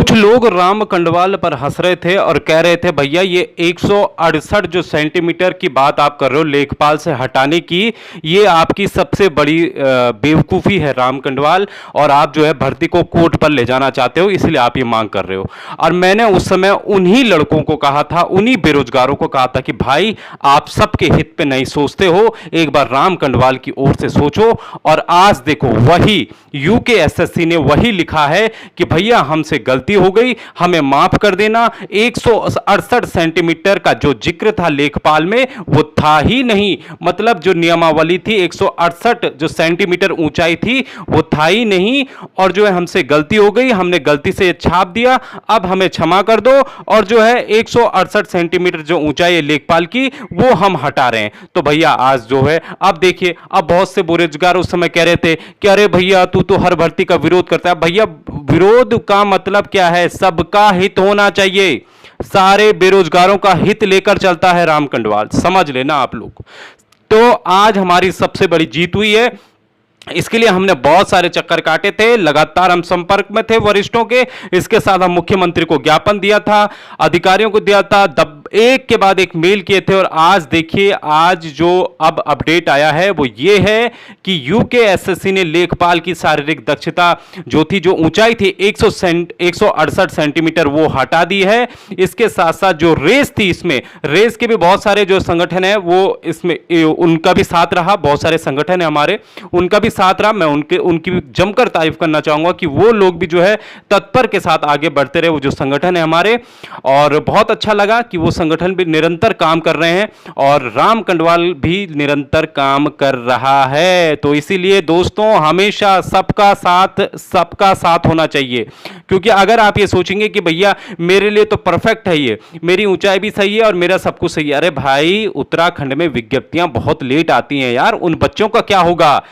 कुछ लोग राम कंडवाल पर हंस रहे थे और कह रहे थे भैया ये 168 जो सेंटीमीटर की बात आप कर रहे हो लेखपाल से हटाने की, ये आपकी सबसे बड़ी बेवकूफ़ी है राम कंडवाल, और आप जो है भर्ती को कोर्ट पर ले जाना चाहते हो, इसलिए आप ये मांग कर रहे हो। और मैंने उस समय उन्हीं लड़कों को कहा था, उन्हीं बेरोजगारों को कहा था कि भाई आप सबके हित पे नहीं सोचते हो, एक बार राम कंडवाल की ओर से सोचो। और आज देखो वही यूकेएसएससी ने वही लिखा है कि भैया हमसे गलती हो गई, हमें माफ कर देना। 168 सेंटीमीटर का जो जिक्र था लेखपाल में वो था ही नहीं, मतलब जो नियमावली थी 168 जो सेंटीमीटर ऊंचाई थी वो था ही नहीं। और जो है हमसे गलती हो गई, हमने गलती से छाप दिया, अब हमें क्षमा कर दो। और जो है 168 सेंटीमीटर जो ऊंचाई है लेखपाल की वो हम हटा रहे हैं। तो भैया आज जो है अब देखिए, अब बहुत से बेरोजगार उस समय कह रहे थे कि अरे भैया तू तो हर भर्ती का विरोध करता है। भैया विरोध का मतलब क्या है? सबका हित होना चाहिए, सारे बेरोजगारों का हित लेकर चलता है राम कंडवाल, समझ लेना आप लोग। तो आज हमारी सबसे बड़ी जीत हुई है, इसके लिए हमने बहुत सारे चक्कर काटे थे, लगातार हम संपर्क में थे वरिष्ठों के, इसके साथ हम मुख्यमंत्री को ज्ञापन दिया था, अधिकारियों को दिया था, एक के बाद एक मेल किए थे। और आज देखिए, आज जो अब अपडेट आया है वो ये है कि यूकेएसएससी ने लेखपाल की शारीरिक दक्षता जो थी, जो ऊंचाई थी 168 सेंटीमीटर वो हटा दी है। इसके साथ साथ जो रेस थी, इसमें रेस के भी बहुत सारे जो संगठन है वो इसमें उनका भी साथ रहा, बहुत सारे संगठन है हमारे, उनका भी साथ रहा। मैं उनकी भी जमकर तारीफ करना चाहूंगा कि वो लोग भी जो है तत्पर के साथ आगे बढ़ते रहे, वो जो संगठन है हमारे। और बहुत अच्छा लगा कि वो संगठन भी निरंतर काम कर रहे हैं और राम कंडवाल भी निरंतर काम कर रहा है। तो इसीलिए दोस्तों हमेशा सबका साथ होना चाहिए, क्योंकि अगर आप ये सोचेंगे कि भैया मेरे लिए तो परफेक्ट है, ये मेरी ऊंचाई भी सही है और मेरा सब कुछ सही है, अरे भाई उत्तराखंड में विज्ञप्तियां बहुत लेट आती हैं यार, उन बच्चों का क्या होगा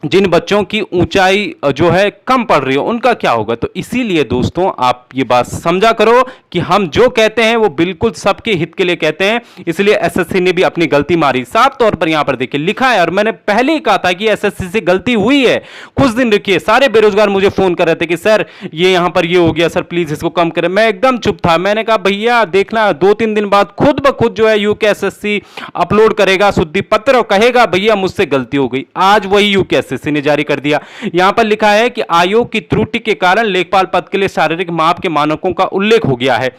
जिन बच्चों की ऊंचाई जो है कम पड़ रही हो, उनका क्या होगा? तो इसीलिए दोस्तों आप ये बात समझा करो कि हम जो कहते हैं वो बिल्कुल सबके हित के लिए कहते हैं। इसलिए एसएससी ने भी अपनी गलती मारी, साफ तौर पर यहां पर देखिए लिखा है, और मैंने पहले ही कहा था कि एसएससी से गलती हुई है। कुछ दिन रुकिए, सारे बेरोजगार मुझे फोन कर रहे थे कि सर ये यहां पर ये हो गया, सर प्लीज इसको कम करें। मैं एकदम चुप था, मैंने कहा भैया देखना 2-3 दिन बाद खुद ब खुद जो है यूकेएसएससी अपलोड करेगा शुद्धि पत्र और कहेगा भैया मुझसे गलती हो गई। आज वही यूकेएसएससी ने जारी कर दिया। यहां पर लिखा है कि आयोग की त्रुटि के कारण लेखपाल पद के लिए शारीरिक माप के मानकों का उल्लेख हो गया है,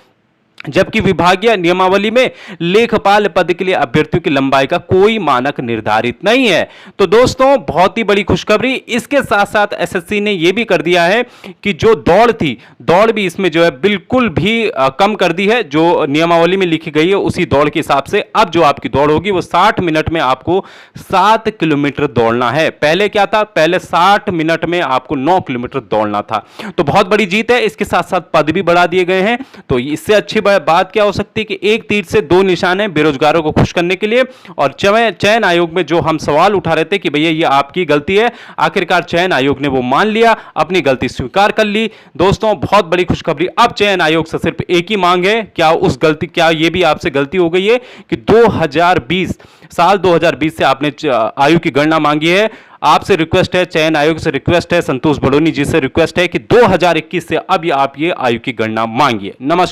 जबकि विभागीय नियमावली में लेखपाल पद के लिए अभ्यर्थियों की लंबाई का कोई मानक निर्धारित नहीं है। तो दोस्तों बहुत ही बड़ी खुशखबरी। इसके साथ साथ एसएससी ने यह भी कर दिया है कि जो दौड़ थी, दौड़ भी इसमें जो है बिल्कुल भी कम कर दी है, जो नियमावली में लिखी गई है उसी दौड़ के हिसाब से अब जो आपकी दौड़ होगी वो 60 मिनट में आपको 7 किलोमीटर दौड़ना है। पहले क्या था? पहले 60 मिनट में आपको 9 किलोमीटर दौड़ना था। तो बहुत बड़ी जीत है। इसके साथ साथ पद भी बढ़ा दिए गए हैं। तो इससे अच्छी बात क्या हो सकती है कि एक तीर से दो निशान है बेरोजगारों को खुश करने के लिए। और चयन आयोग में जो हम सवाल उठा रहे थे कि भैया ये आपकी गलती है, आखिरकार चयन आयोग ने वो मान लिया, अपनी गलती स्वीकार कर ली। दोस्तों बहुत बड़ी खुशखबरी। अब चयन आयोग से सिर्फ एक ही मांग है, क्या ये भी आपसे गलती हो गई है कि 2020 साल 2020 से आपने आयु की गणना मांगी है। आपसे रिक्वेस्ट है, चयन आयोग से रिक्वेस्ट है, संतोष बड़ोनी जी से रिक्वेस्ट है कि 2021 से अब आप ये आयु की गणना मांगिए। नमस्कार।